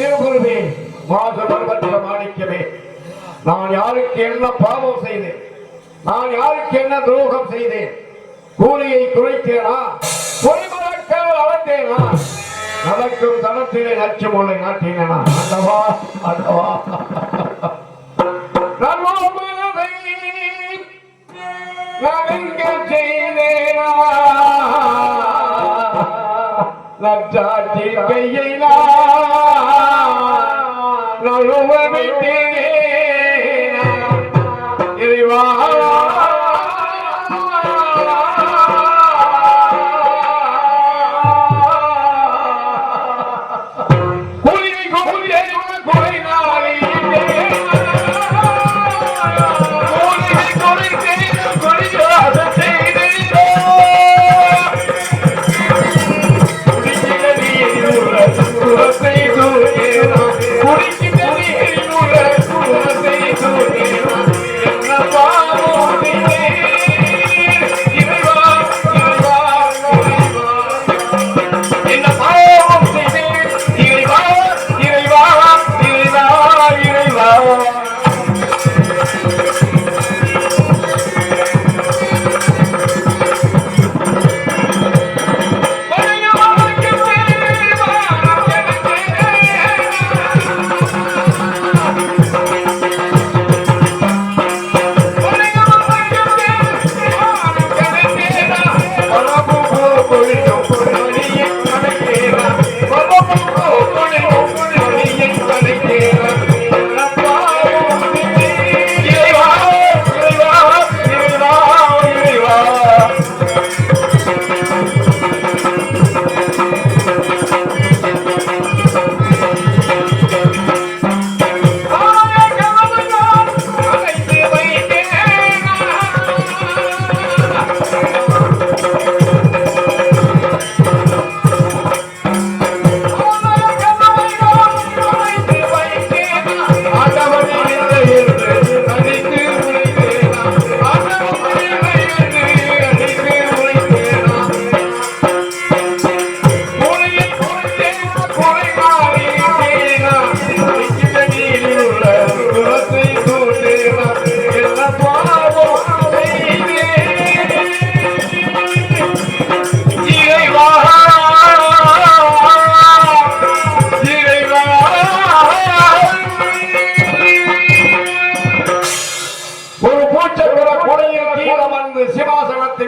சிறுகுருவே, மாசுபற்ற மாணிக்கமே, நான் யாருக்கு என்ன பாவம் செய்தேன்? நான் யாருக்கு என்ன துரோகம் செய்தேன்? கூலியை குறைத்தேனா? பொய்மரக்கால் அளந்தேனா? நடக்கும் தனத்திலே நச்சும் உள்ள நாட்டினா? அந்தவா அந்தவா செய்தேனா? நச்சாற்றில் கையை நழுவ விட்டேன். இறைவா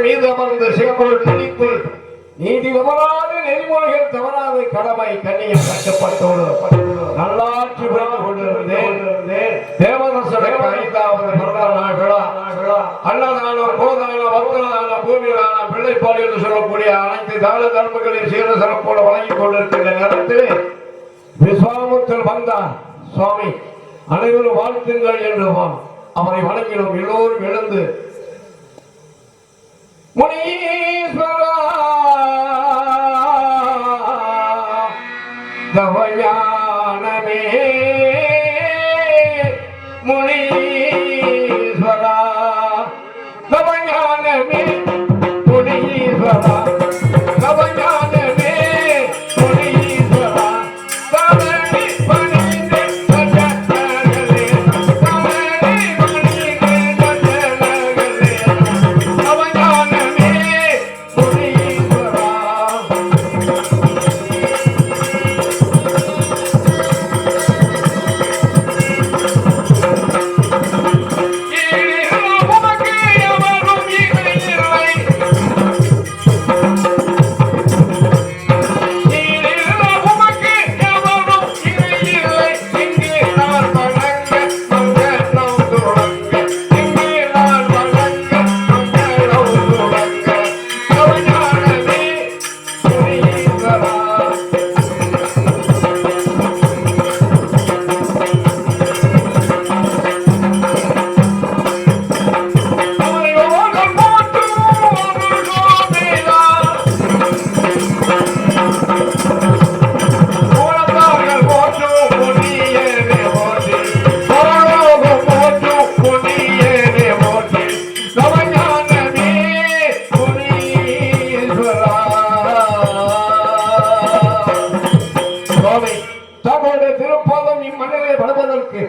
மீது அமர்ந்து சிவக்குள் திணித்து நீதி விவராது நெறிமுறைகள் தவறாது கடமை கண்ணியம் கட்டுப்பட்டோடு நல்லாட்சி புரிந்து கொண்டிருந்தேன். தேவதசனுக்கு 5வது பிறந்த நாள் விழா அன்னதானம், கோதானம், வர்த்ததானம், பூமிதானம், பிள்ளைப்பால் என்று சொல்லக்கூடிய அனைத்து தான தர்மங்களின் சீர சிறப்போடு வழங்கிக் கொண்டிருக்கின்ற நேரத்தில் விஸ்வாமுத்தர் வந்தார். சுவாமி அனைவரும் வாழ்த்துங்கள் என்று அவரை வணங்கினோம். எல்லோரும் எழுந்து முனீஸ்வரா தவஞானமே, முனீஸ்வரா தவஞானமே, முனீஸ்வரா தவஞானமே, முனீஸ்வரா தவணி பணிந்து சஜனகளே, தவணி பணிந்து சஜனகளே, தவஞானமே முனீஸ்வரா. உமக்கு எவரும் இணை இல்லை, திருப்பாதம் இம்மண்ணிலே படுவதற்கு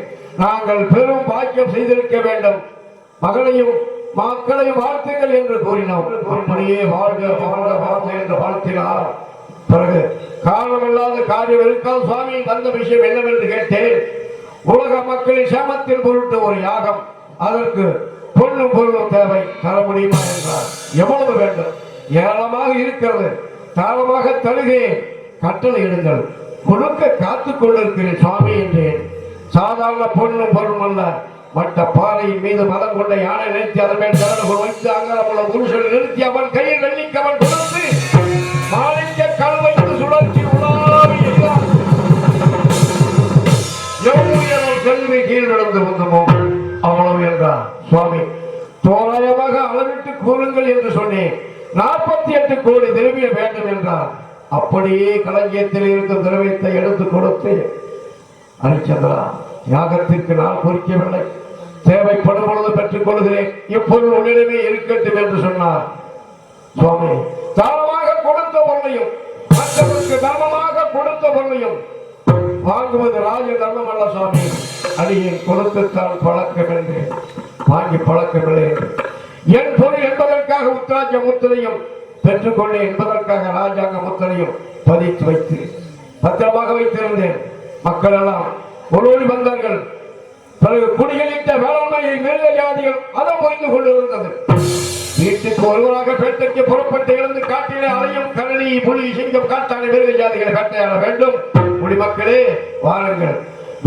நாங்கள் பெரும் பாக்கியம் செய்திருக்க வேண்டும். மகளையும் மக்களையும் வாழ்த்துங்கள் என்று கூறினோம். அப்படியே வாழ்க வாழ்க வாழ்க என்று வாழ்த்தினார். பிறகு காரணமில்லாத காரியம் இருக்காது சுவாமி, தந்த விஷயம் என்னவென்று கேட்டேன். உலக மக்களின் சேமத்தின் பொருட்டு ஒரு யாகம், அதற்கு பொண்ணும் பொருளும் தேவை, தர முடியுமா என்றார். எவ்வளவு வேண்டும்? ஏராளமாக இருக்கிறது, தாராளமாக தருகிறேன், கட்டளை இடுங்கள், கொடுக்க காத்துக் கொண்டிருக்கிறேன் சுவாமி என்றேன். சாதாரண பொண்ணும் பொருளும் அல்ல, மற்ற பாறையின் மீது மதம் கொண்ட யானை நிறுத்தி அதன் மேல் தரணுகள் வைத்து அங்கரமுள்ள புருஷன் நிறுத்தி அவன் கையில் வெள்ளிக்கவன் கொடுத்து மாணிக்க கல் வைத்து சுழற்சி உலாவியார் செல்வி கீழ் நடந்து வந்தமோ அவ்வளவு என்றார் சுவாமி. தோராயமாக அளவிட்டு கூறுங்கள் என்று சொன்னேன். 48 கோடி திரவியம் வேண்டும் என்றார். அப்படியே களஞ்சியத்தில் இருக்கும் திரவியத்தை எடுத்து கொடுத்து, ஹரிச்சந்திரா, யாகத்திற்கு நான் குறிக்கவில்லை, தேவைப்படும் பொழுது பெற்றுக் கொள்கிறேன், இப்பொருள் உன்னிடமே இருக்கட்டும் என்று சொன்னார். சுவாமி, தாரமாக கொடுத்த பொருளையும் மற்றவருக்கு தர்மமாக கொடுத்த பொருளையும் வாங்குவது ராஜ தர்மம் அல்ல சுவாமி. அடியின் கொடுத்துத்தான் பழக்கம் என்று வாங்கி பழக்கமில்லை. என் பொருள் என்பதற்காக உத்தராஜ முத்திரையும் பெற்றுக்கொள்ள என்பதற்காக ராஜாங்க முத்திரையும் பதித்து வைத்து பத்திரமாக வைத்திருந்தேன். மக்கள் எல்லாம் ஒருவரி வந்தார்கள். பிறகு குடிகளிட்ட வேளாண்மையை மிருக ஜாதிகள் மதம் புரிந்து கொண்டிருந்தது. வீட்டுக்கு ஒருவராக பேட்டைக்கு புறப்பட்டு இருந்து காட்டிலே அலையும் கரடி, புலி, சிங்கம், காட்டான மிருக ஜாதிகளை வேட்டையாட வேண்டும். குடிமக்களே வாருங்கள்,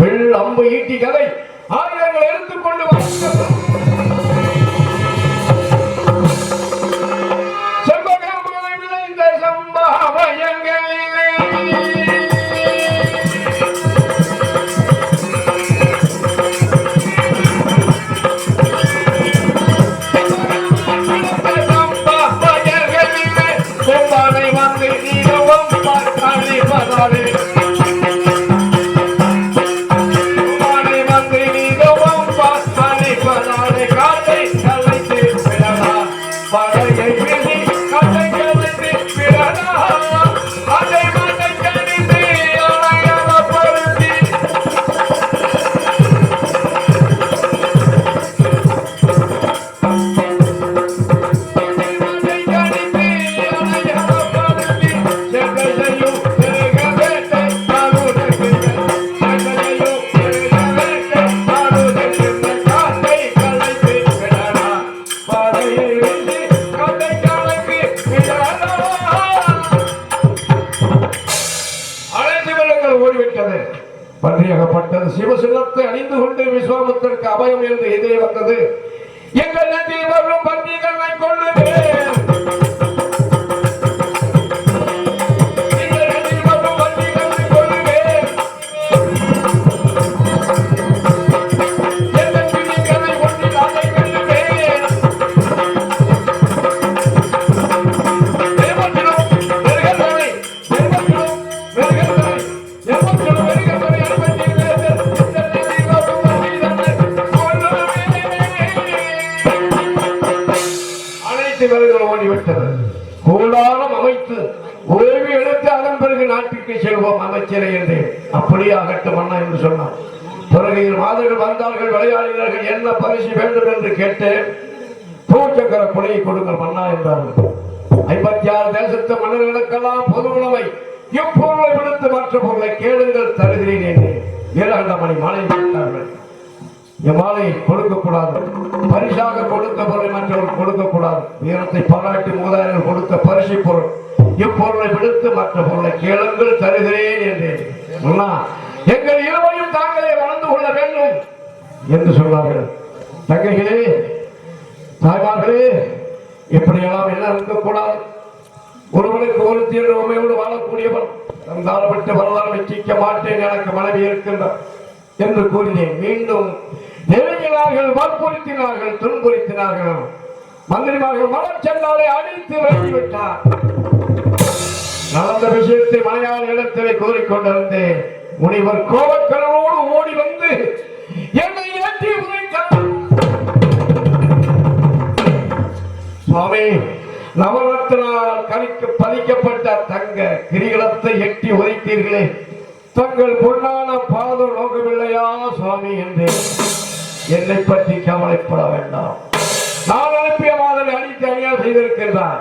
வெள்ள அம்பு ஈட்டி கதை ஆயுதங்கள் எடுத்துக்கொண்டு செம்பகமுலை விளைந்த சம்பாவயங்களிலே வந்து நீரவம் பார்த்தாலே பதாலே பன்றியாகப்பட்டது. சிவசின்னத்தை அணிந்து கொண்டு விஸ்வாமித்திற்கு அபயம் என்று எதிரே வந்தது. எங்கள் நதி வரும் பன்றிகளை கொள்ளுவேன், எங்கள் நதி வரும் பன்றிகளை கொள்ளுவேன், எங்கள் பிடிகளை கொண்டு அதை கொள்ளுவேன். கூடாரம் அமைத்து ஓய்வு எடுத்து அதன் பிறகு நாட்டுக்கு செல்வோம் அமைச்சரை என்று. அப்படியே ஆகட்டும் அண்ணா என்று சொன்னார். பிறகு மாதர்கள் வந்தார்கள், விளையாடினார்கள். என்ன பரிசு வேண்டும் என்று கேட்டேன். பூச்சக்கர கொலையை கொடுங்கள் மன்னா என்றார்கள். 56 தேசத்து மன்னர்களுக்கெல்லாம் பொது உணவை இப்பொருளை விடுத்து மற்ற பொருளை கேளுங்கள் தருகிறேன் என்று 7 மணி மாலை விட்டார்கள். மாலை கொடுக்கக்கூடாது, பரிசாக கொடுத்த பொருளை மற்றவர்கள் கொடுக்கக்கூடாது. வீரத்தை பாராட்டி மூதாயிரம் கொடுத்த பரிசு பொருள் இப்பொருளை விடுத்து மற்ற பொருளை கேளுங்கள் தருகிறேன் என்றேன். எங்கள் இருவரையும் தாங்களே வளர்ந்து கொள்ள வேண்டும் என்று சொன்னார்கள். தங்கைகளே, தாய்மார்களே, இப்படியெல்லாம் என்ன இருக்கக்கூடாது. ஒருவனுக்கு ஒரு தீர்வு உண்மையோடு வாழக்கூடியவன் தந்தாரப்பட்டு வரலாறு வச்சிக்க மாட்டேன், எனக்கு மனைவி இருக்கின்றார் என்று கூறினேன். மீண்டும் நெருங்கினார்கள், வற்புறுத்தினார்கள், துன்புறுத்தினார்கள். மந்திரிமார்கள் மனம் சென்றாலே அடித்து வைத்துவிட்டார். நடந்த விஷயத்தை மலையாள இடத்திலே கூறிக்கொண்டிருந்தேன். முனிவர் கோபக்கனவோடு ஓடி வந்து என்னை ஏற்றி உதைத்தார். சுவாமி, நவரத்னால் கணிக்கு பதிக்கப்பட்ட தங்க கிரீடத்தை எட்டி உதைத்தீர்களே, தங்கள் பொன்னான பாதம் நோக்கவில்லையா சுவாமி என்று என்னை பற்றி கவலைப்பட வேண்டாம். நான் அனுப்பிய மாதவை அடித்து அணியால் செய்திருக்கின்றார்.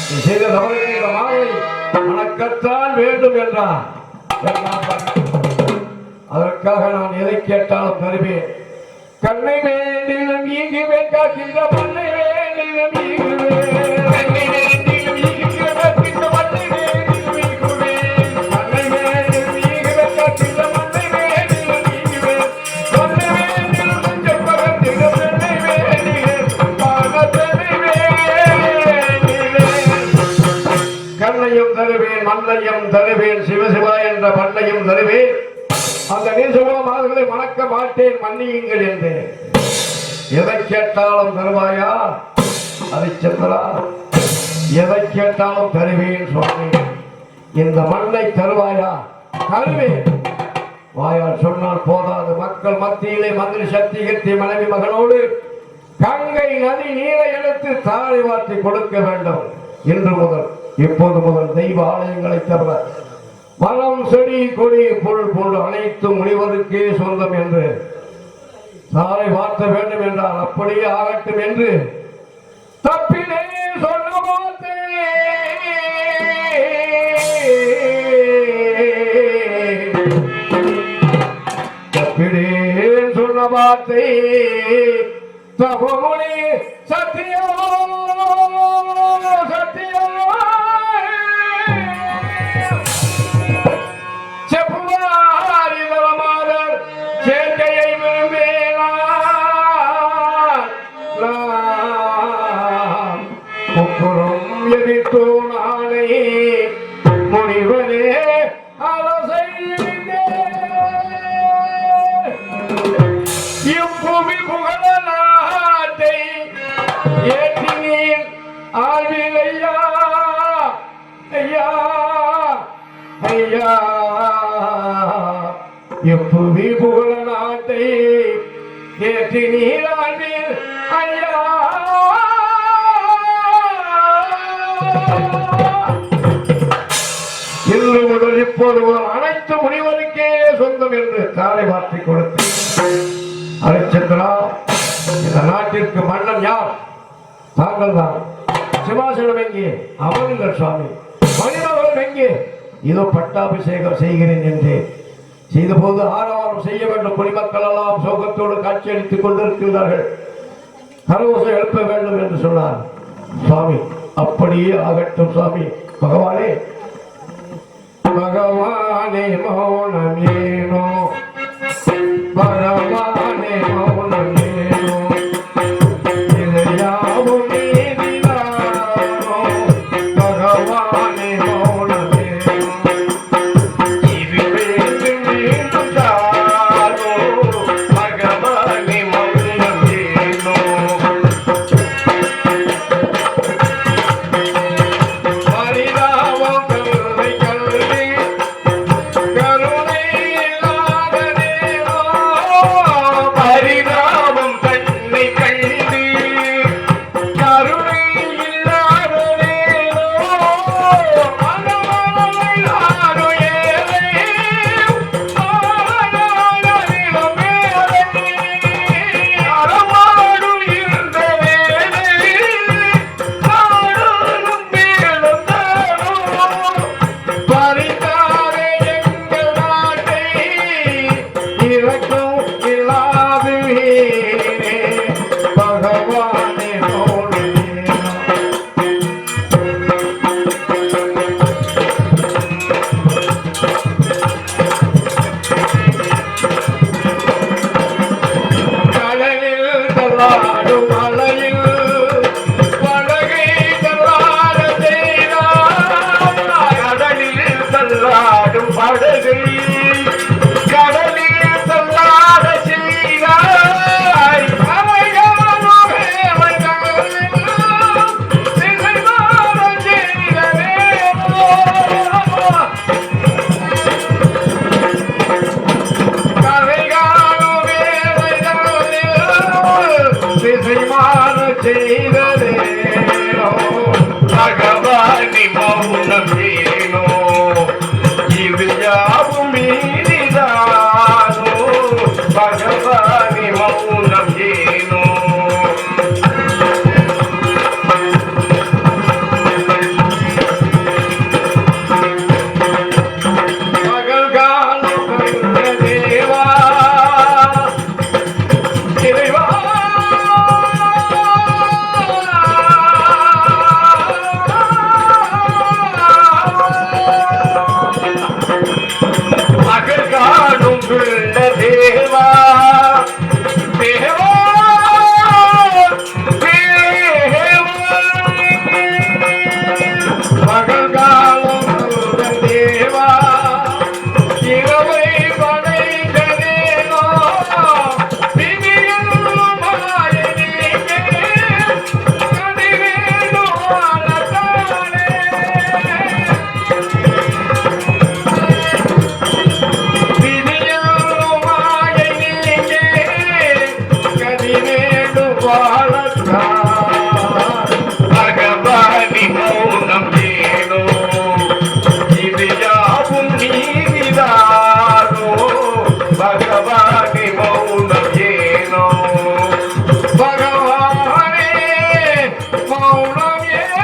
நீ செய்த தவறுக்கு இந்த மாதவை மணக்கத்தான் வேண்டும் என்றார். அதற்காக நான் எதை கேட்டாலும் தருவேன். கண்ணை வேண்டிலும் ஈகுவேன் காக்கின்ற மண்ணை வேண்டிலும் ஈகுவேன். கண்ணை வேண்டிலும் ஈகுவேன் காக்கின்ற மண்ணை வேண்டிலும் ஈகுவேன். கண்ணை வேண்டிலும் ஈகுவேன் காக்கின்ற மண்ணை வேண்டிலும் ஈகுவேன். மண்ணை வேண்டிலும் நெஞ்சம் பகர்ந்திட பெண்ணை வேண்டினேன். பாகத்தனை வேண்டினேன். கண்ணையும் தருவேன், மண்ணையும் தருவேன், சிவசிவா என்ற மண்ணையும் தருவேன். அந்த நீசகுலம் அவர்களை மணக்க மாட்டேன், மன்னியுங்கள் என்று எதை கேட்டாலும் தருவாயா? அதை சென்றா எதை கேட்டாலும் தருவேன் சுவாமி. இந்த மண்ணை தருவாயா? தருவேன். வாயால் சொன்னால் போதாது. மக்கள் மத்தியிலே மந்திரி சக்தி கட்டி மனைவி மகனோடு கங்கை நதி நீரை எடுத்து தாழை வார்த்தை கொடுக்க வேண்டும். இன்று முதல் இப்போது முதல் தெய்வ ஆலயங்களை தவிர மரம் செடி கொடி பொருள் போன்று அனைத்தும் முனிவருக்கே சொந்தம் என்று சாலை வார்த்த வேண்டும் என்றால் அப்படியே ஆகட்டும் என்று தப்பினே சொன்ன வார்த்தை தப்பினே சொன்ன வார்த்தை தபமுனி சத்தியோ சத்தியோ சேர்க்கையை விரும்பேனாம் முக்குறம் எதிர்த்தோ நாளை முனிவரே அரசை இப்புவி புகழ நாட்டை ஏற்றினீர் ஆழ்விலையா ஐயா ஐயா எப்புவி புகழ நாட்டை ஏற்றி நீராண்டில் ஐயா. இன்று முதல் இப்போது முதல் அனைத்து முனிவருக்கே சொந்தம் என்று தாரை வார்த்தை கொடுத்து அரிச்சந்திரா, இந்த நாட்டிற்கு மன்னன் யார்? தாங்கள் தான். சிவாசனம் எங்கே? அமருங்கள் சுவாமி. மணிமகன் எங்கே? இதோ பட்டாபிஷேகம் செய்கிறேன் என்று செய்த போது ஆரவாரம் செய்ய வேண்டும். குடிமக்கள் எல்லாம் சோகத்தோடு காட்சியளித்துக் கொண்டிருக்கிறார்கள். கரவோசை எழுப்ப வேண்டும் என்று சொன்னார் சுவாமி. அப்படியே ஆகட்டும் சுவாமி. பகவானே பகவானே மௌனமேனோ பகவானே மௌனமேனோ இதையாவும் நீதிதானோ பகவானே மௌனமேனோ இது வேண்டும் தானோ பகவானே மௌனமேனோ பரிதாபம் கருணை கருணை கருணை இல்லாததேனோ பரிதாபம் கண்ணை கண்டு கருணை இல்லாததேனோ மனமலை யாரோ ஏழை மானவரிடம் மேலே அறமாடும் இருந்த வேலை நாடும் மேலும் தானோ பறித்தாரே எங்கள் நாட்டை இரக்கம் இல்லாது வீணே பகவானே மௌனமேனோ கடலில் தள்ளாடும் அலையில் படகை தள்ளாட செய்தார். கடலில் தள்ளாடும் படகை கடலில் தள்ளாட செய்தாய். அவையானோ வேலைகளெல்லாம் திசைமாற செய்தவேனோ கரைகாணோ வேலைகளெல்லாம் திசைமாற செய்ததேனோ பகவானி மௌனமேனோ இது யாவும் அன்புள்ள தேவா தேவா மகள்காலம் தேவா இரவை படைத்ததேனோ விதியில் மாயனீகே கதிவேனோ அலதானே விதியில் மாயனீகே கதிவேனோ அலதானே பகவானி மௌனம் ஏனோ இது யாவும் நீதிதானோ பகவானி மௌனம் ஏனோ பகவானே மௌனம் ஏனோ.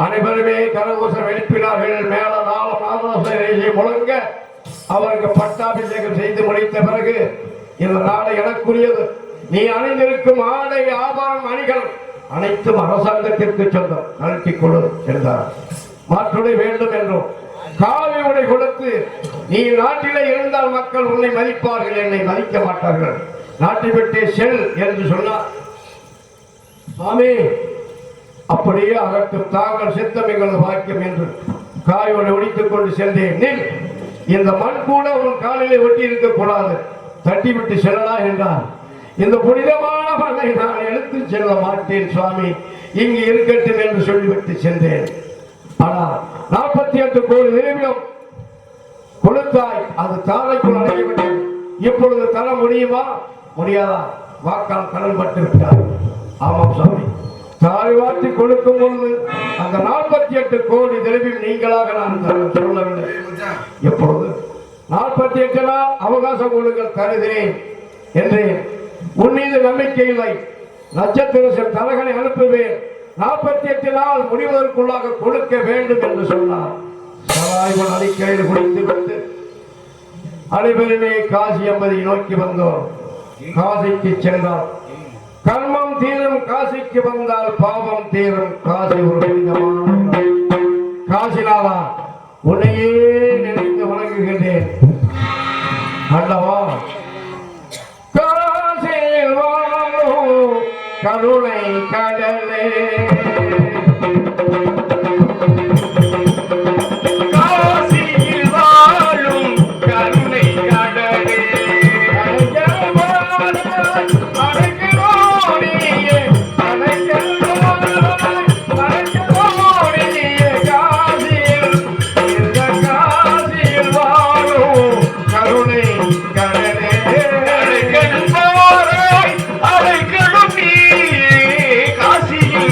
அனைவருமே கரகோஷம் எழுப்பினார்கள். மேல நாளும் ஆலோசனை முழங்க அவருக்கு பட்டாபிஷேகம் செய்து முடித்த பிறகு இந்த நாடு எனக்குரியது. நீ அணிந்திருக்கும் ஆடை ஆபரணம் அணிகள் அனைத்தும் அரசாங்கத்திற்கு சொந்தம், கழட்டிக் கொடு என்றார். மாற்றுடை வேண்டும் என்றும் காவி உடை கொடுத்து நீ நாட்டிலே இருந்தால் மக்கள் உன்னை மதிப்பார்கள், என்னை மதிக்க மாட்டார்கள், நாட்டை விட்டே செல் என்று சொன்னார். சாமி அப்படியே அகற்றும், தாங்கள் சித்தம் எங்களது வாக்கியம் என்று காயோடு ஒடித்துக் கொண்டு சென்றேன். நில், இந்த மண் கூட உன் காலிலே ஒட்டி இருக்க கூடாது, தட்டிவிட்டு செல்லலா என்றார். இந்த புனிதமான மண்ணை நான் எடுத்து செல்ல மாட்டேன் சுவாமி, இங்கு இருக்கட்டும் என்று சொல்லிவிட்டு சென்றேன். ஆனால் 48 கோடி திரவியம் கொடுத்தாய், அது தாரைக்குள் அடையவிட்டது. இப்பொழுது தர முடியுமா? முடியாதா? வாக்கால் கடல் பட்டு விட்டார். ஆமாம் சுவாமி, தாரை வாட்டி கொடுக்கும் பொழுது அந்த 48 கோடி திரவியம் நீங்களாக நான் சொல்லவில்லை. எப்பொழுது 48 நாள் அவகாசம் கொடுங்கள் தருகிறேன் என்றேன். உன் மீது நம்பிக்கை இல்லை, நட்சத்திர தரகனை அனுப்புவேன், 48 நாள் முடிவதற்குள்ளாக கொடுக்க வேண்டும் என்று சொன்னார். சராய்வன் அடிக்கையில் குடித்து விட்டு அனைவருமே காசி அம்பதி நோக்கி வந்தோம். காசிக்கு சென்றார். கர்மம் தீரும், காசிக்கு வந்தால் பாவம் தீரும். காசி ஒரு புனிதமான காசிநாதா, உன்னையே நினைத்து வணங்குகின்றேன் அல்லவா. காசியில் வாழும் கருணை கடலே, காசியில் வாழும் கருணை கடலே, அலைகளும் நீ காசியில்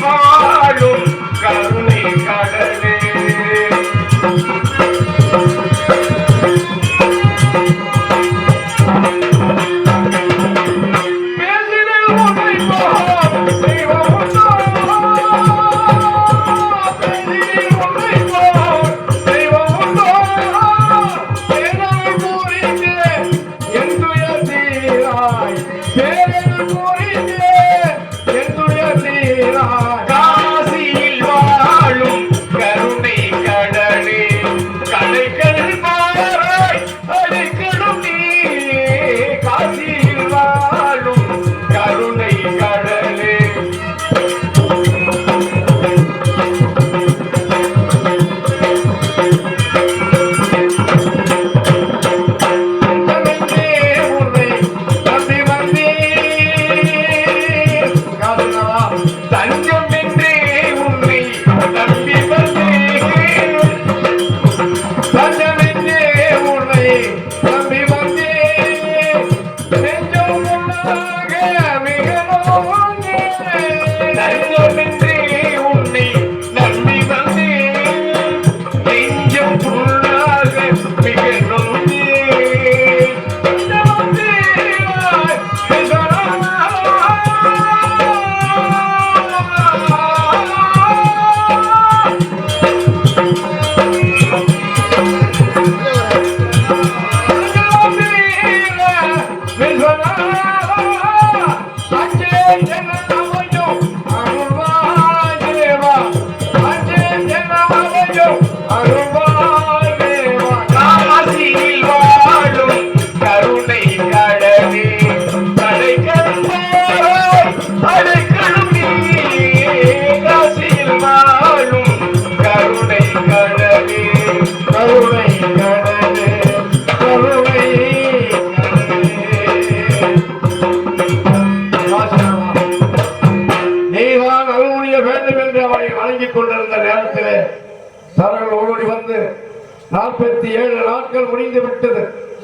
47 நாட்கள் முடிந்து விட்டது.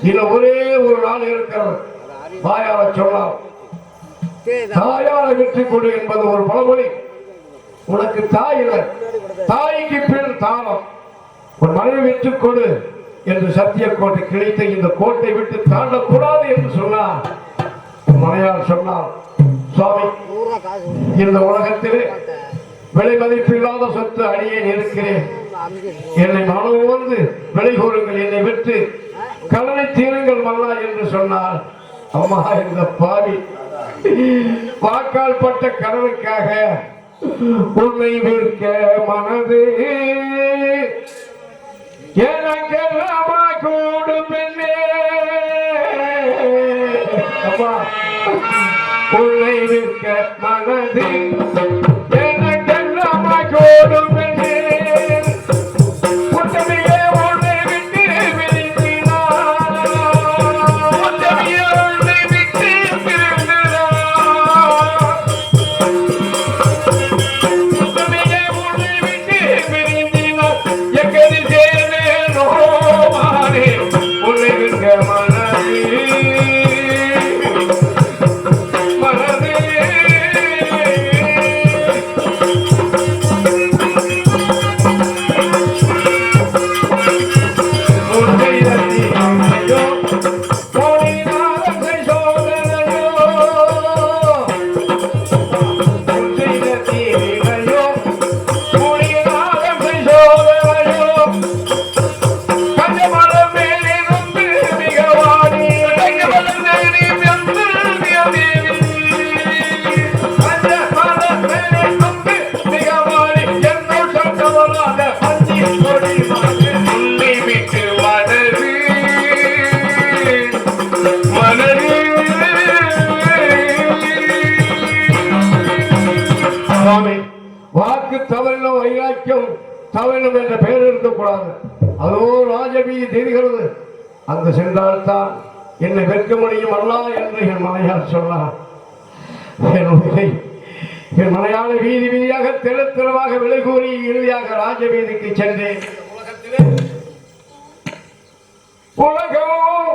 இன்னும் ஒரே ஒரு நாள் இருக்கிறது. வாயார சொன்னால் தாயாரை வெற்றி கொடு என்பது ஒரு பழமொழி. உனக்கு தாய் இல்லை, தாய்க்கு பின் தானம். ஒரு மனைவி வெற்றுக் கொடு என்று சத்திய கோட்டை கிழித்த இந்த கோட்டை விட்டு தாண்டக்கூடாது என்று சொன்னார். மனையால் சொன்னார், சுவாமி, இந்த உலகத்திலே விலை மதிப்பில்லாத சொத்து அடியேன் இருக்கிறேன். என்னை மனவு வந்து விலை கூறுங்கள், என்னை விட்டு கடனை தீருங்கள் மல்லா என்று சொன்னார். அம்மா, இந்த பாவி வாக்கால் பட்ட கடனுக்காக உன்னை விற்க மனது எனக்கெல்லாமா கூடும் பெண்ணே. அம்மா, உன்னை விற்க மனது எனக்கெல்லாமா கூடும் பெண்ணே. உத்தமியே உன்னை விட்டு பிரிந்தினார், உத்தமியே உன்னை விட்டு பிரிந்தினார், உத்தமியே உன்னை விட்டு பிரிந்தினார். எங்கதில் சேர்வேனோ மாறே உன்னை விற்க மனது மனது. வாக்கு தவறினும் வைராக்கியம் தவறினும் என்ற பெயர் இருக்கக்கூடாது. அதோ ராஜபீதி தெரிகிறது. அந்த சென்றால்தான் என்னை வெட்க முடியும் அல்லா என்று என் மனையால் சொன்னார். என் மனையாள வீதி வீதியாக தெரு தெருவாக விலை கூறி இறுதியாக ராஜபீதிக்கு சென்றேன். உலகம்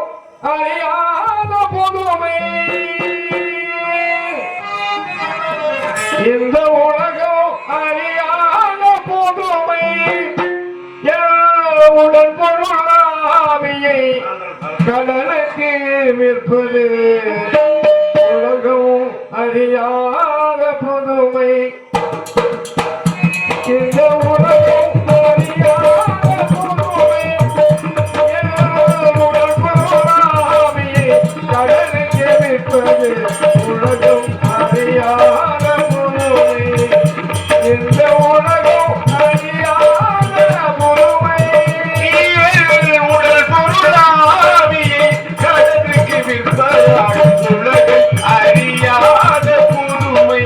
அறியாத பொதுமை, இந்த உலகம் அறியாத பொதுமை, உடல் பொருளாவியை கடலுக்கு விற்பது. உலகம் அறியாத பொதுமை, இந்த உலகம் அறியாத பொதுமை, உடல் பொருளாவியை கடலுக்கு விற்பது. உலகம் அறியாத பொதுமை, இந்த உலகம் அறியாத பொதுமை, உடல் பொருளாவியை கடலுக்கு விற்பது. உலகம் அறியாத பொதுமை,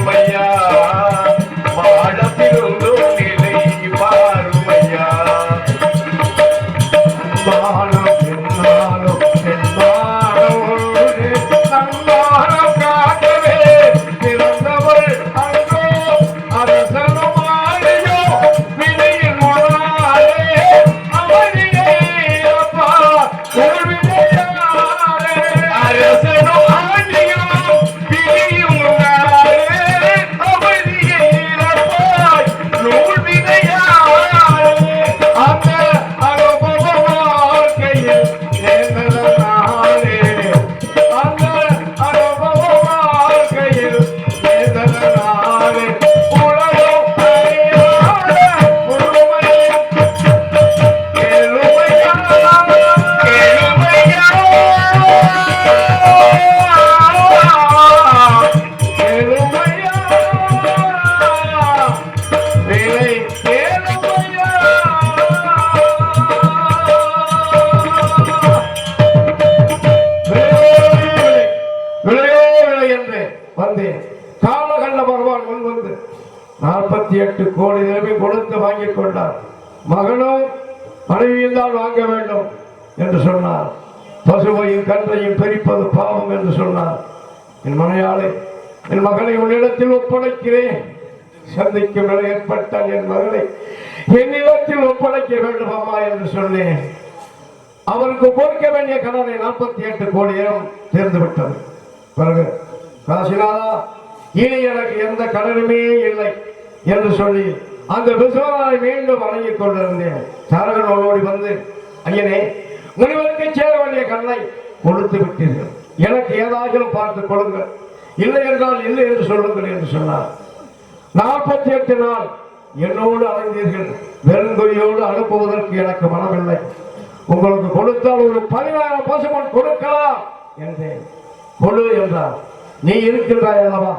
பாருமையா வாழத்திருந்தோம் நிலை பாருமையா மானம் என்னாலும் என்னாலும் நன்மானம் காட்டவே பிறந்தவள் அன்றோ அரசனும் ஆடியோ வினையின் முன்னாலே அவனிலே அப்பா உள்வினையாரே அரசனும் ஆண்டியும் பிரியும் நாளே அவதியை இழப்பாய் நூல் விதையாளே அந்த அனுபவ வாழ்க்கையில் நேர்ந்ததனாலே அந்த அனுபவ வாழ்க்கையில் நேர்ந்ததனாலே உலகம் அறியாத முழுமையும் கேளுமையா கேளுமையா கேளுமையா விலை கேளுமையா விலை என்று வந்தேன். காலகண்ட பகவான் முன் வந்து 48 கோடி நிலைமை கொடுத்து வாங்கிக் கொண்டார். மகனும் மனைவியும் தான் வாங்க வேண்டும் என்று சொன்னார். பசுவையும் கன்றையும் பிரிப்பது பாவம் என்று சொன்னார். என் மனையாளே, என் மகனை உன்னிடத்தில் ஒப்படைக்கிறேன். சந்திக்கும் நிலை ஏற்பட்ட என் மகளை என்னிடத்தில் ஒப்படைக்க வேண்டுமாமா என்று சொன்னேன். அவருக்கு கொடுக்க வேண்டிய கடனை 48 கோடியும் தீர்ந்து விட்டது. பிறகு காசிநாதா, இனி எனக்கு எந்த கடனுமே இல்லை என்று சொல்லி அந்த விஸ்வநாதனை மீண்டும் வணங்கிக் கொண்டிருந்தேன். சாரகன் ஓடி வந்து, ஐயனே, முனிவருக்கு சேர வேண்டிய கடனை கொடுத்து விட்டீர்கள், எனக்கு ஏதாகிலும் பார்த்து கொடுங்கள், இல்லை என்றால் இல்லை என்று சொல்லுங்கள் என்று சொன்னார். 48 நாள் என்னோடு அலைந்தீர்கள், வெறுங்கொய்யோடு அனுப்புவதற்கு எனக்கு மனமில்லை. உங்களுக்கு கொடுத்தால் ஒரு 10,000 பசுமன் கொடுக்கலாம் என்றேன். கொடு என்றார். நீ இருக்கின்றாய் அல்லவா,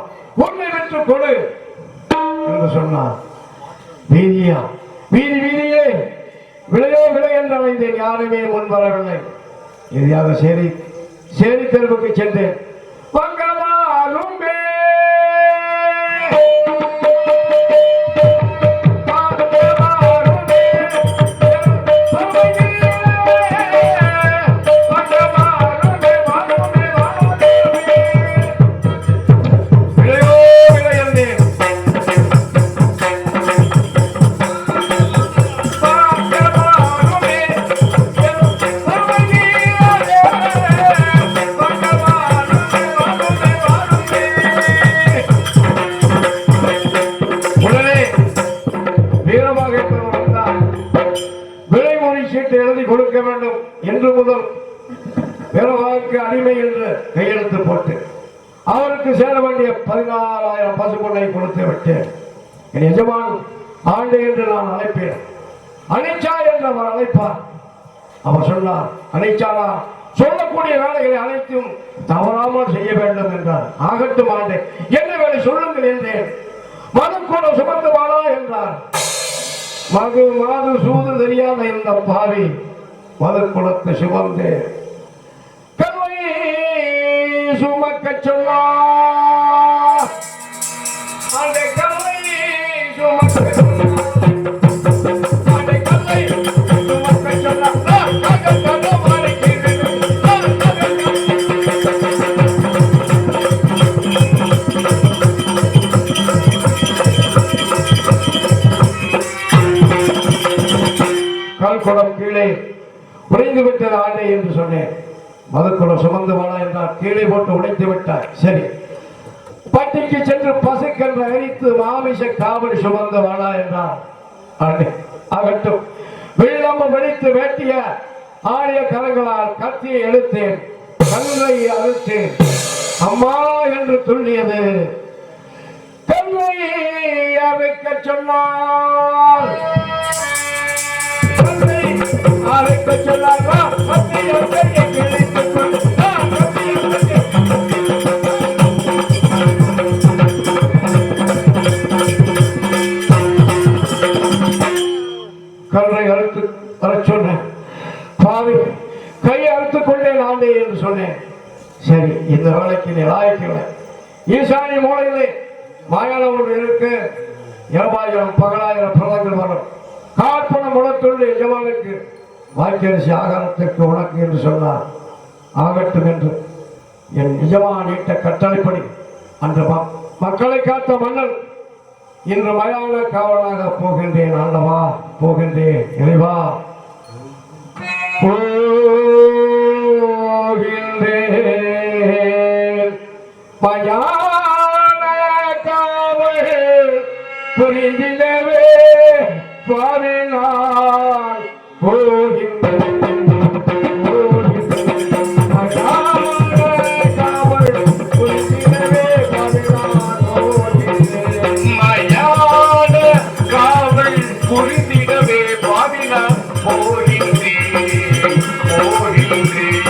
உன்னை விற்று கொடு என்று சொன்னார். வீதியா, வீதியே விளையோ விளை என்று அழைந்தேன். யாருமே முன் வரவில்லை. இறுதியாக சேரி தெருவுக்கு சென்றேன். எழுதி கொடுக்க வேண்டும் என்று முதல் பிறவாக்கு அடிமை என்று கையெழுத்து போட்டு அவருக்கு சேர வேண்டிய 16,000 பசுப்பொன்னை கொடுத்து விட்டேன். என் எஜமான் ஆண்டு என்று நான் அழைப்பேன். அனிச்சா என்று அவர் அழைப்பார். அவர் சொன்னார், அனிச்சாரா, சொல்லக்கூடிய வேலைகளை அனைத்தும் தவறாமல் செய்ய வேண்டும் என்றார். ஆகட்டும் ஆண்டு, என்ன வேலை சொல்லுங்கள் என்றேன். மது கூட சுமந்துவானா என்றார். மாது சூது தெரியாத இந்த பாவி மது குலத்தை சுமந்து கல்வை சுமக்க சொன்னார். அந்த கல்வை சுமக்க கல்குளம் கீழே உடைந்து விட்டது ஆண்டை என்று சொன்னேன். மதுக்குளம் சுமந்து வாழ என்றார். கீழே போட்டு உடைத்து விட்டார். சரி, பட்டிக்கு சென்று பசுக்கன்று அரித்து மாமிச காவடி சுமந்து வாழா என்றார். ஆண்டை ஆகட்டும். வெள்ளம் வெடித்து வேட்டிய ஆடிய கரங்களால் கத்தியை எடுத்தேன். கல்லை அறுத்தேன். அம்மா என்று துள்ளியது. கல்லை அறுக்க சொன்னார். அறுக்க சொன்னார். கல்லை அறுத்து வர சொன்னேன். பாவி கையை அறுத்துக் கொண்டேன் ஆண்டே என்று சொன்னேன். சரி, இந்த வேலைக்கு நீ லாய்க்கவில்லை. ஈசானி மூலையிலே மாயாளம் ஒன்று இருக்கு. இரவாயிரம் பகலாயிரம் பிரதங்கள் வரும். காற்பணம் உனக்குள்ள எஜமானுக்கு வாக்கியரிசி ஆகாரத்திற்கு உனக்கு என்று சொன்னார். ஆகட்டும் என்று என் எஜமான் இட்ட கட்டளைப்படி அந்த மக்களை காத்த மன்னன் இன்று மயான காவலாக போகின்றேன். ஆண்டவா போகின்றேன். இறைவா போகின்றேன். மயான காவல் புரிந்திடவே சுவாமினான் போகின்றேன். புரிந்திடவே பாவினான் போகின்றேன் போகின்றேன்.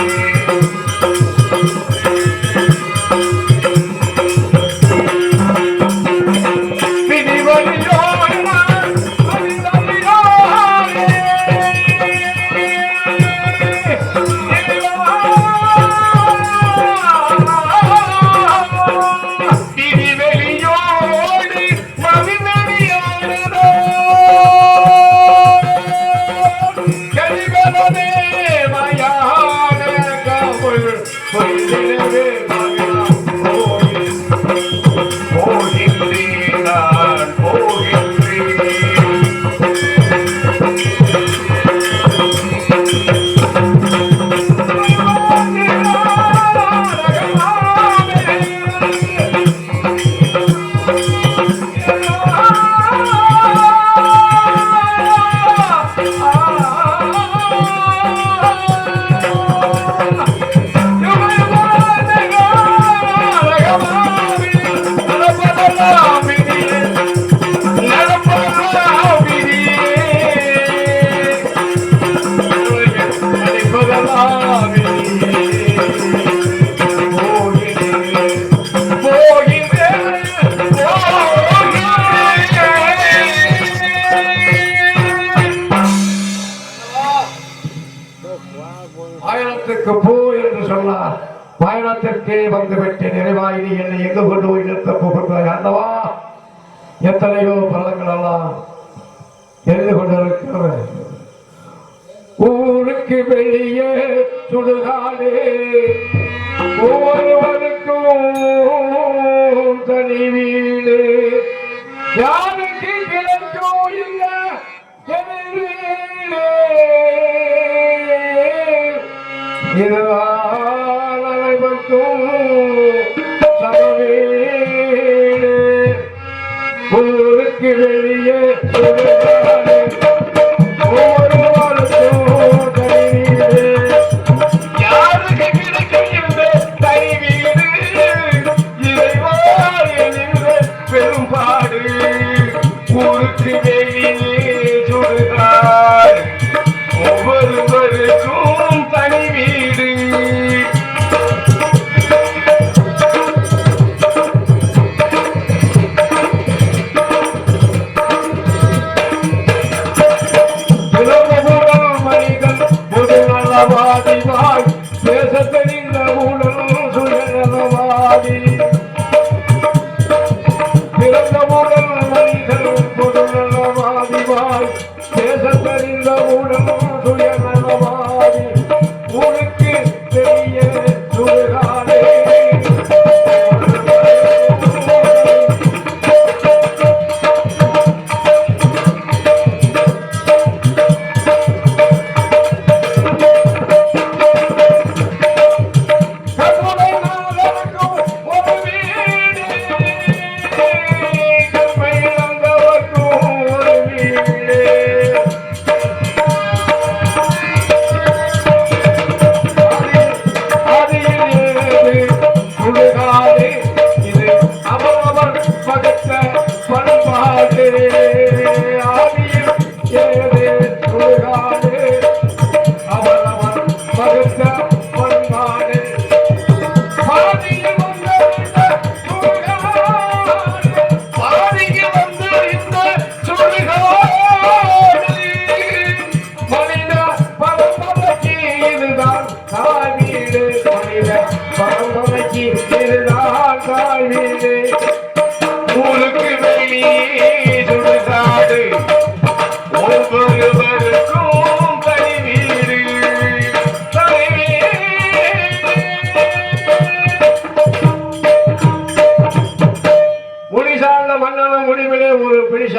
பயணத்துக்கு போ என்று சொன்னார். பயணத்திற்கே வந்துவிட்டு நிறைவாயினி என்னை எங்கு கொண்டு போய் நிறுத்தப் போகின்றாய் ஆண்டவா? எத்தனையோ பலங்கள் எல்லாம் தெரிந்து கொண்டிருக்கிறது. ஊருக்கு வெளியே சுடுகாடு, ஒவ்வொருவருக்கும் தனி வீடு, யாருக்கு கிடைக்கோ இல்லை இதுதான் அனைவருக்கும் சமவீடு. ஊருக்கு வெளியே ஒவ்வொருவருக்கும் தனி வீடு, யாருக்கு கிடைக்கும் இந்த தனி வீடு? இறைவாயிலிருந்து பெரும்பாடு ஊருக்கு வெளியே சுடுகாடு, ஒவ்வொருவருக்கும் தனி வீடு.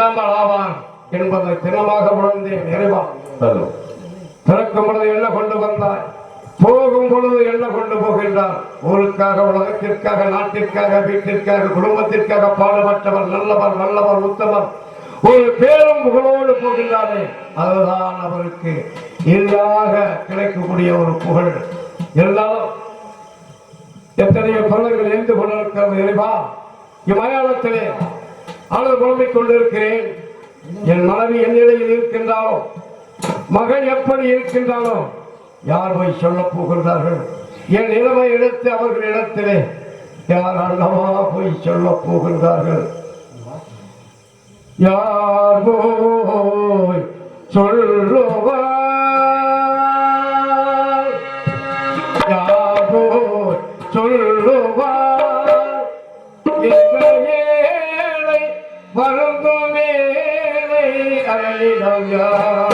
இல்லாமல் ஆவான் என்பதை தினமாக உணர்ந்தேன். இறைவா, பிறக்கும் பொழுது என்ன கொண்டு வந்தாய், போகும் பொழுது என்ன கொண்டு போகின்றார். ஊருக்காக, உலகத்திற்காக, நாட்டிற்காக, வீட்டிற்காக, குடும்பத்திற்காக பாடுபட்டவர், நல்லவர், நல்லவர், உத்தமர், ஒரு பேரும் புகழோடு போகின்றாரே, அதுதான் அவருக்கு எளிதாக கிடைக்கக்கூடிய ஒரு புகழ். இருந்தாலும் எத்தனையோ பலர்கள் எழுந்து கொண்டிருக்கிறது. இறைவா, இம்மலையாளத்திலே அவர் புலம்பிக் கொண்டிருக்கிறேன். என் மனைவி என் நிலையில் இருக்கின்றாலோ, மகன் எப்படி இருக்கின்றாலோ, யார் போய் சொல்ல போகின்றார்கள்? என் நிலைமை எடுத்து அவர்கள் இடத்திலே யார் அல்லவா போய் சொல்ல போகின்றார்கள்? யார் போய் சொல்லுவார்? யார் போய் சொல்லுவார்? ஏழை வருந்தும் வேலை அழிடம் யாரோ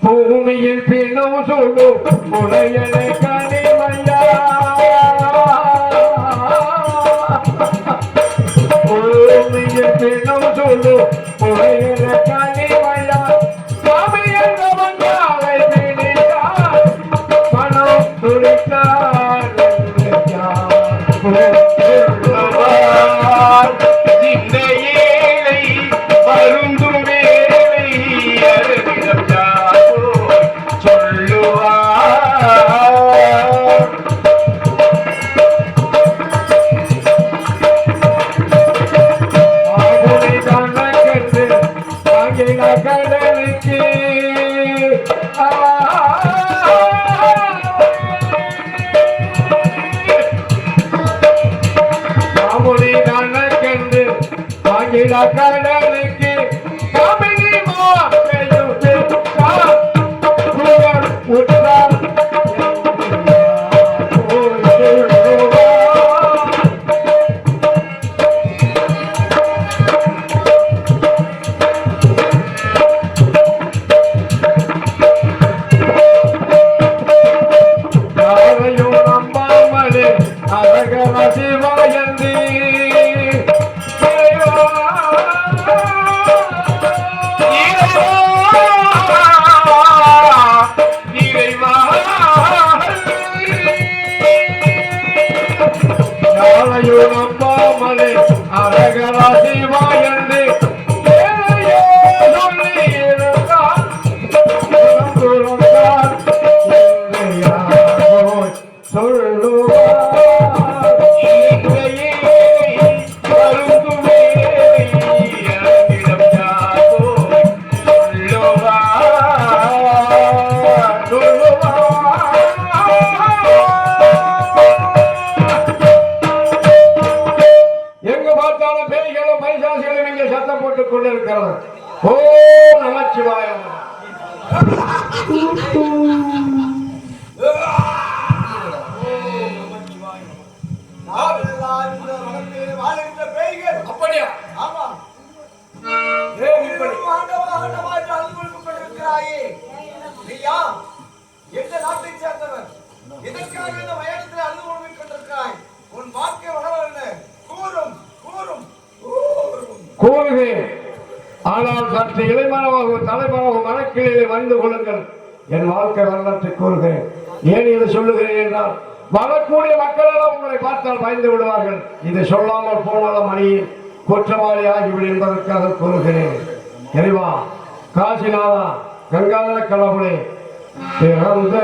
பூமியில் பின்னும் சொல்லு உடையனை கனிமையா, பூமியில் பின்னும் சொல்லு உடையனை கனிமையா, சுவாமி என்றவன் யாரை பிடித்தார், மனம் துடித்தார் இந்த ஏழை வருந்தும் வேலை அருகிடம் கடலுக்கு மாமுடி கணக்கென்று வாங்கிட கடலுக்கு உற்றார் சிவாயந்தி அம்பாமலே அரகரா சிவாயந்தி சத்தம் போட்டுக் கொண்டிருக்கிறது. ஓம் நமச்சிவாயம். அப்படியா? ஆமா. எந்த நாட்டை சேர்ந்தவர்? இதற்காக இந்த வயதத்தில் அழுது கொண்டிருக்கிறாய். உன் வாழ்க்கை வளரவில்லை. கூறும் கூறும் கூறுகிறேன். ஆனால் சற்று இளைமனவாகவும் தலைமனவாகவும் மனக்கிளையை வந்து கொள்ளுங்கள். என் வாழ்க்கை வரலாற்றை கூறுகிறேன். ஏன் இது சொல்லுகிறேன் என்றால், வரக்கூடிய மக்கள் எல்லாம் உங்களை பார்த்தால் பயந்து விடுவார்கள். இது சொல்லாமல் போனாலும் அணியில் குற்றவாளி ஆகிவிடும் என்பதற்காக கூறுகிறேன். இறைவா, காசிநாதா, கங்காதர கடவுளே, பிறந்த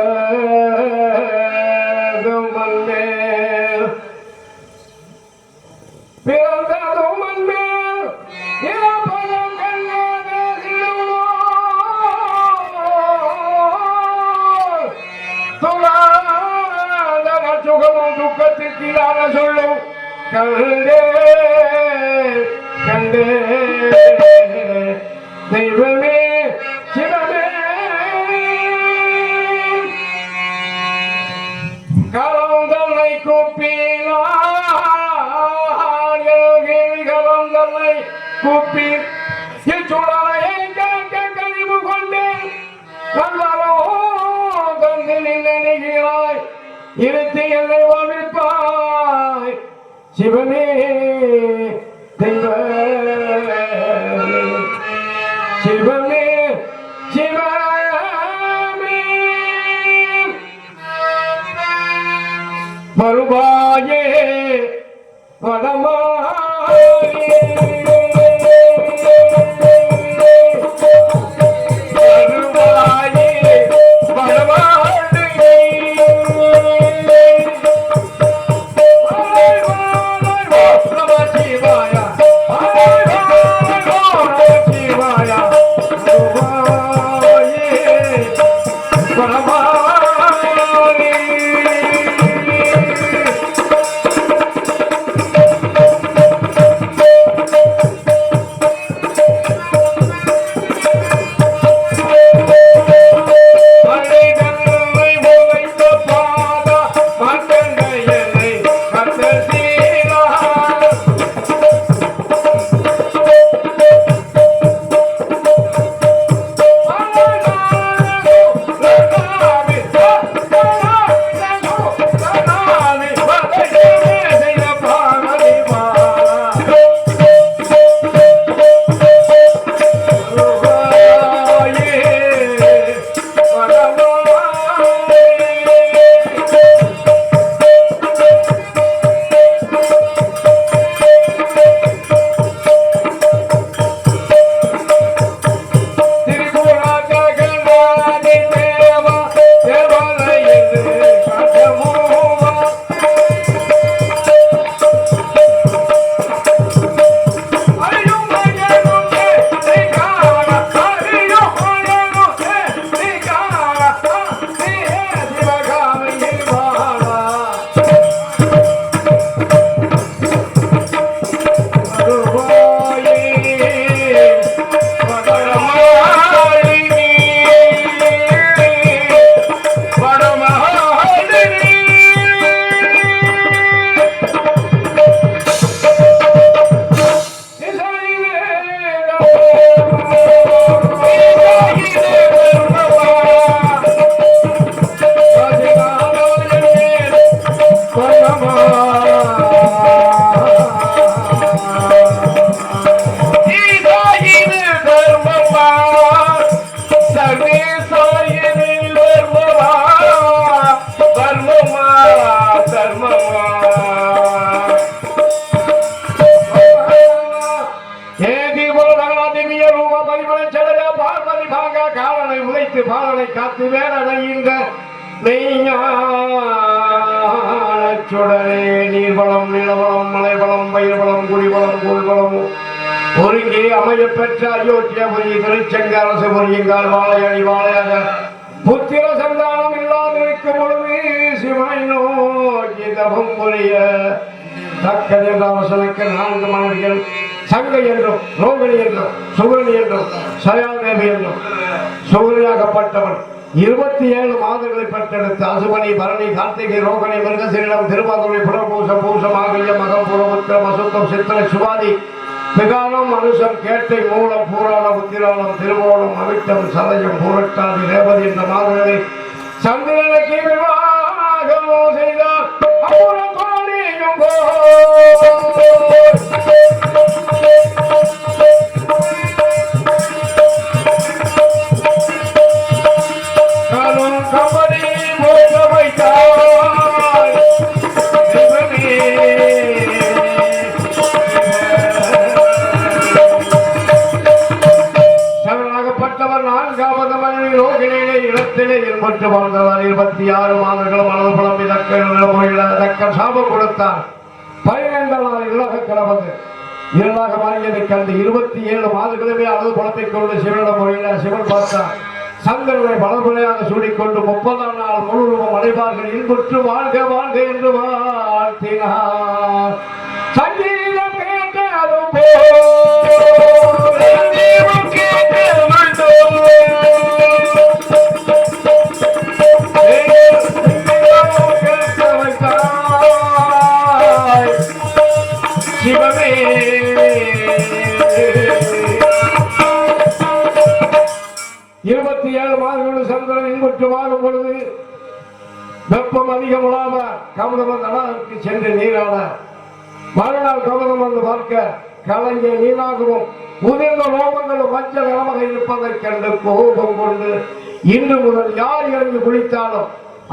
மண்ணே, பிறந்ததும் மண்ணே, இறப்பதும் சுகமும் துக்கத்திற்கான சொல்லும் கண்டே கண்டே தெய்வமே சிவமே கலந்தனை கூப்பினான் கலந்தனை கூப்பி இச்சுடலையை கேட்க கழிவு கொண்டேன் நல்லவோ தந்து நினைகிறாய் இருத்தி என்னை வாழ்விப்பாய் சிவனே தெய்வமே சிவமே சிவமே வருவாயே வடமாயே பாலனை காத்து வேலைந்த சுடரே நீர்வளம் நிலவளம் மலைவளம் பயிர்வளம் குடிவளம் கூழ்வளம் ஒருங்கே அமைய பெற்ற அயோத்தியபுரி திருச்செங்க அரசு புரியுங்கால் வாழையடி வாழையாக புத்திர சந்தானம் இல்லாதிருக்கும் பொழுது சிவனை நோக்கி தபம் புரிய தக்கது என்ற அவசனுக்கு 4 மனைவிகள் சங்கை என்றும் ரோகிணி என்றும் சுகரணி என்றும் சயாதேவி என்றும் சுகரியாகப்பட்டவன் 27 மாதங்களை பெற்றெடுத்து அசுபனி பரணி கார்த்திகை ரோகிணி மிருகசீரிடம் திருவாதிரை புனர்பூசம் பூசம் ஆகிய மகம் புறமுத்திரம் அசுத்தம் சித்திரை சுவாதி மிகானம் மனுஷம் கேட்டை மூலம் பூராணம் உத்திராணம் திருவோணம் அவிட்டம் சதயம் பூரட்டாதி ரேவதி என்ற மாதங்களை சந்திரனுக்கு விவாகமோ செய்தார் அப்புறம் கோடியும் ஈடுபட்டு வாழ்ந்தவர் 26 மாதங்களும் அளவு புலம்பி தக்க சாபம் கொடுத்தார். 12 நாள் இலக கிழவது இருளாக மாறியதை கண்டு 27 மாதங்களுமே அளவு புலம்பிக் கொண்டு சிவனிடம் முறையில சிவன் பார்த்தார். சந்திரனை பலமுறையாக சூடிக்கொண்டு 30 நாள் முழுவதும் அடைவார்கள் இன்புற்று வாழ்க வாழ்க என்று வாழ்த்தினார். சங்கீதம் கேட்டதும் தெய்வம் கேட்டதுண்டோ சிவமே 27 மாதங்கள் சந்திரன் இன்புற்று வாழும் பொழுது வெப்பம் அதிகமுடாம கமலம் தடாகத்துக்கு சென்று நீராட மறுநாள் கமலம் வந்து பார்க்க கலைஞர் நீராகவும் உதிர்ந்த லோகங்களும் மஞ்சள் நிலமாக இருப்பதைக் கண்டு கோபம் கொண்டு இன்று முதல் யார் இறங்கி குளித்தாலும்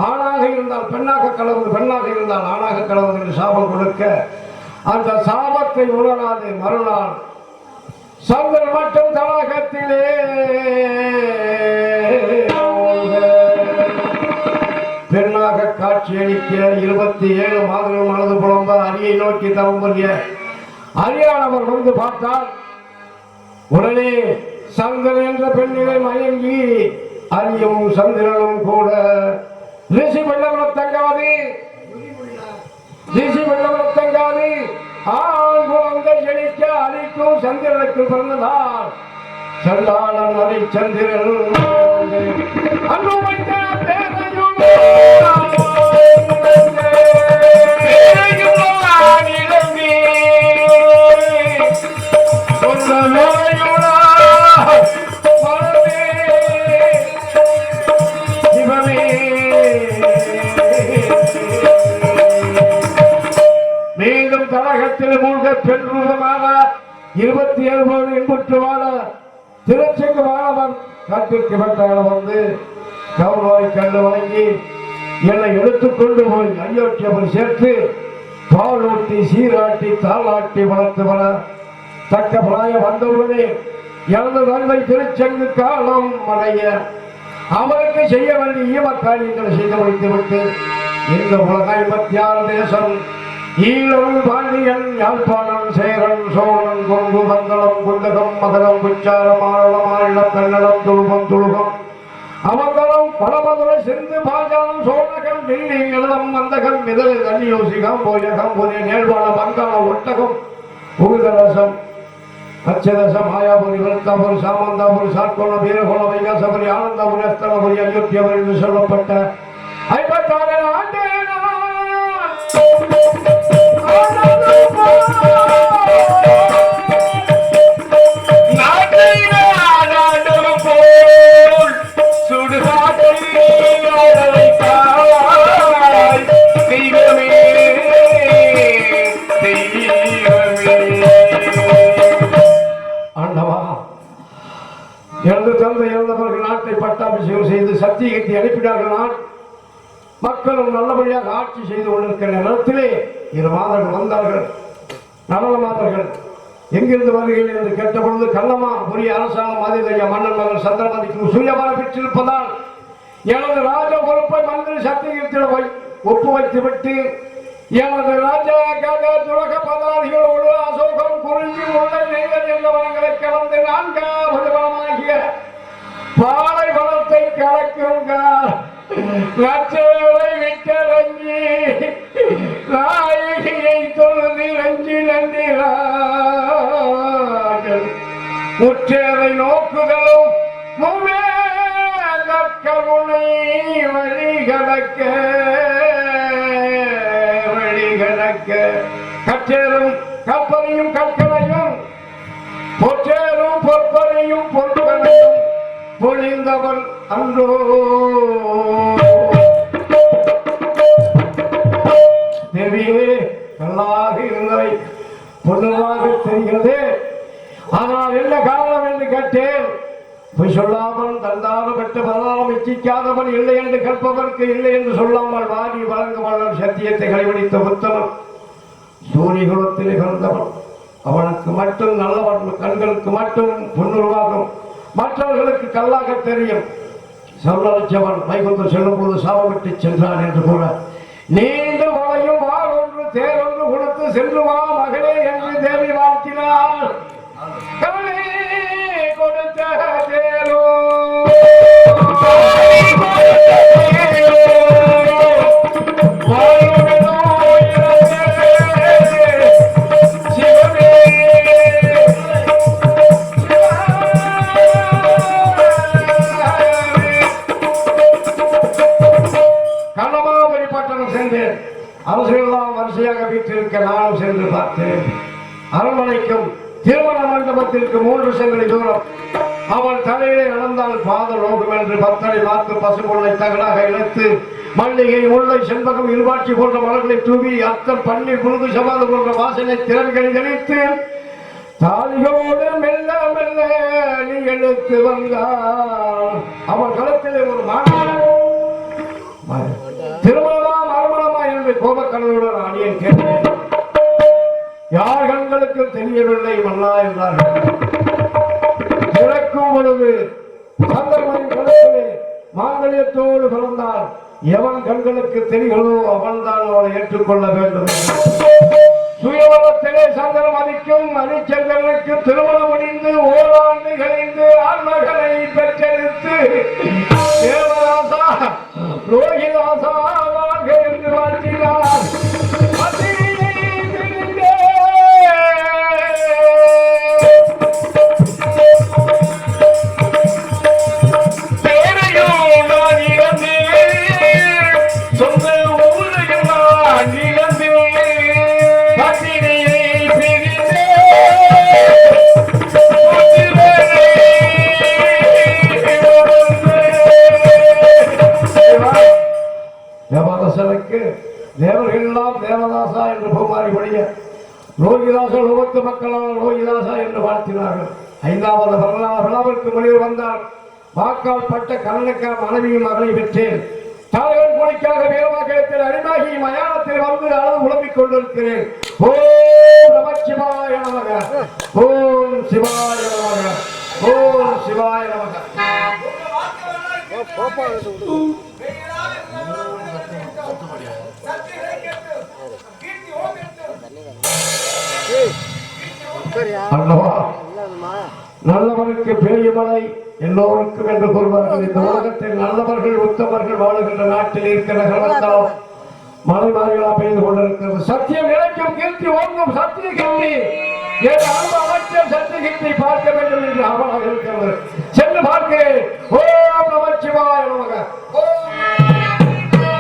ஆணாக இருந்தால் பெண்ணாக கலந்து பெண்ணாக இருந்தால் ஆணாக கலந்து என்று சாபம் கொடுக்க அந்த சாபத்தை உணராது மறுநாள் சந்திரன் மட்டும் தடாகத்திலே பெண்ணாக காட்சியளிக்க 27 மாதங்கள் மனது புலம்ப அரியை நோக்கி தவம் புரிய அரியானவர் வந்து பார்த்தார். உடனே சந்திரன் என்ற பெண்ணிலை மயங்கி அரியும் சந்திரனும் கூட ரிஷி வெள்ளவரத்தங்காது ஆண் குழந்தை ஜெனிக்க அரிக்கும் சந்திரனுக்கு பிறந்ததால் சண்டாளன் அரை சந்திரன் அன்று வைத்த பேரையும் மீண்டும் தடாகத்தில் மூழ்க பெண் ரூபமாக 27 இன்புற்று வாழ திருச்செங்கு வாழவன் காட்டிற்கு வட்டாளம் வந்து கௌரவை கண்டு வணங்கி என்னை எடுத்துக்கொண்டு போய் அயோக்கியவர் சேர்த்து பாலூட்டி சீராட்டி தாளாட்டி வளர்த்து வர தக்க பிராயம் வந்தவுடனே எனது தந்தை திருச்செங்கு காலம் அடைய அவருக்கு செய்ய வேண்டிய ஈமக்காரியங்களை செய்து வைத்துவிட்டு இந்த உலக 56 தேசம் ஈழம் பாண்டியன் யாழ்ப்பாணம் சேரன் சோழன் கொங்கு மங்களம் குந்தகம் மகரம் குச்சாரம் ஆழம் ஆழம் கன்னடம் துழுகம் துழுகம் அவங்களும் பலமதுரை சிந்து பாஜாலம் சோழகம் தில்லி நிலம் மந்தகம் மிதல் கன்னியோசிகம் போயகம் போதிய நேர்வாழ மங்காள ஒட்டகம் உகுதரசம் அச்சதசம் மாயாபுரி விருத்தாபுரி சாமந்தாபுரி சாட்கோணம் வீரகோணம் வைகாசபுரி ஆனந்தபுரி அஸ்தனபுரி அயோத்தியபுரி என்று சொல்லப்பட்ட 56 ஆண்டு எனது தந்தை இறந்தவர்கள் நாட்டை பட்டாபிஷேகம் செய்து சத்தியகத்தை அனுப்பினார்கள். மக்களும் நல்லபடியாக ஆட்சி செய்து கொண்டிருக்கிற நேரத்திலே 2 மாதர்கள் வந்தார்கள். நலன மாதர்கள் எங்கிருந்து வருகிறீர்கள் என்று கேட்ட பொழுது கண்ணம்மா புரிய அரசாங்கம் ஆதிதைய மன்னன் மகன் சந்திரமதிக்கு சுயமாக பெற்றிருப்பதால் எனது ராஜ பொறுப்பை மந்திரி சத்தியகத்திடம் ஒப்பு வைத்துவிட்டு எனது ராஜாக்காக துலக பதாதிகளோடு அசோகம் குறிஞ்சி முல்லை நெய்தல் என்ற வளங்களை கலந்து 4வது வளமாகிய பாலை வளத்தை கலக்குங்க லட்சங்களை விட்டரங்கி நாயகியை தொழுது நெஞ்சி நன்றிகள் முற்றேரை நோக்குதலும் கருணை வழிகடக்க கற்றேரும் கற்பனையும் கற்களையும் பொற்றேரும் பொற்பனையும் பொற்களையும் பொழிந்தவன் அன்றோ தேவியே நல்லாக இருந்தவை பொதுவாக தெரிகிறது. ஆனால் என்ன காரணம் என்று கேட்டேன். பொய் சொல்லாமல் தந்தாலும் பெற்று பரவாலும் இச்சிக்காதவன் இல்லை என்று கற்பவருக்கு இல்லை என்று சொல்லாமல் வாரி வழங்குவன் சத்தியத்தை கடைபிடித்த புத்தவன் சூரியகுலத்திலே பிறந்தவன். அவனுக்கு மட்டும் நல்லவன் கண்களுக்கு மட்டும் பொன்னுருவாகும், மற்றவர்களுக்கு கல்லாக தெரியும். சொல்லச்சவன் வைகுந்தர் செல்லும் போது சாபமிட்டு சென்றான் என்று கூட நீண்ட வளையும் வாழ் ஒன்று தேரொன்று கொடுத்து சென்று வா மகளே என்று தேவி வாழ்த்தினார். கொடுத்த தேரோ பட்டணம் சென்றேன். அரசுகளெல்லாம் வரிசையாக வீட்டிருக்க நானும் சென்று பார்த்தேன். அரண்மனைக்கும் திருமண மண்டபத்திற்கு 3 செங்கடி தூரம். அவள் தலையிலே நடந்தால் பாதம் நோக்கும் என்று 10 அடி மாத்து பசும்பொருளை தகடாக இழுத்து மல்லிகை, முல்லை, செண்பகம், இருவாட்சி போன்ற மலர்களை தூவி அத்தர், பன்னீர், புழுது, சமாது போன்ற வாசனை திறன்களை தெளித்து தாலியோடு மெல்ல மெல்ல நீ எடுத்து வந்தாள். அவள் களத்திலே ஒரு திருமணமா மறுமணமா என்று கோபக்கடலுடன் அடியேன் கேட்டேன். யார் கண்களுக்கு தெரியவில்லை மன்னா என்றார்கள். பிறக்கும் பொழுது சந்தர்மனின் கழுத்திலே மாங்கல்யத்தோடு பிறந்தால் எவன் கண்களுக்கு தெரிகிறதோ அவன்தான் அவளை ஏற்றுக்கொள்ள வேண்டும். சுயவரத்திலே சந்திரம் அளிக்கும் அரிச்சந்திரனுக்கு திருமணம் முடிந்து ஓராண்டு கழிந்து ஆண்மகனை பெற்றெடுத்து தேவதாசா ரோஹிதாசா வாழ்க என்று வாழ்த்தினார். தேவர்கள் எல்லாம் தேவதாசா என்று பூமாரிபடிய ரோகிதாசா உபத்து மக்களால் ரோகிதாசா என்று வாழ்த்தினார்கள். 5வது விழாவிற்கு முன்னில் வந்தார். வாக்கால் பட்ட கண்ணனுக்காக மனைவியும் மகளை பெற்றேன். தாழ்கள் போலிக்காக வீரவாக்கத்தில் அரிமாகி மயானத்தில் வந்து அளவு உழப்பிக் கொண்டிருக்கிறேன். ஓம் நமச்சிவாய நமக, ஓம் சிவாய நமக, ஓம் சிவாய நமக. நல்லவருக்கு பேயுமலை எல்லோருக்கும் என்று கூறுவார்கள். இந்த உலகத்தில் நல்லவர்கள் உத்தமர்கள் வாழுகின்ற நாட்டில் இருக்கிற கிரகத்தால் மழை மாறிகளா பெய்து கொண்டிருக்கிறது. சத்தியம் நிலைக்கும், கீர்த்தி ஓங்கும், சத்திய கீர்த்தி என் அன்பு அமைச்சர் சத்திய கீர்த்தி பார்க்க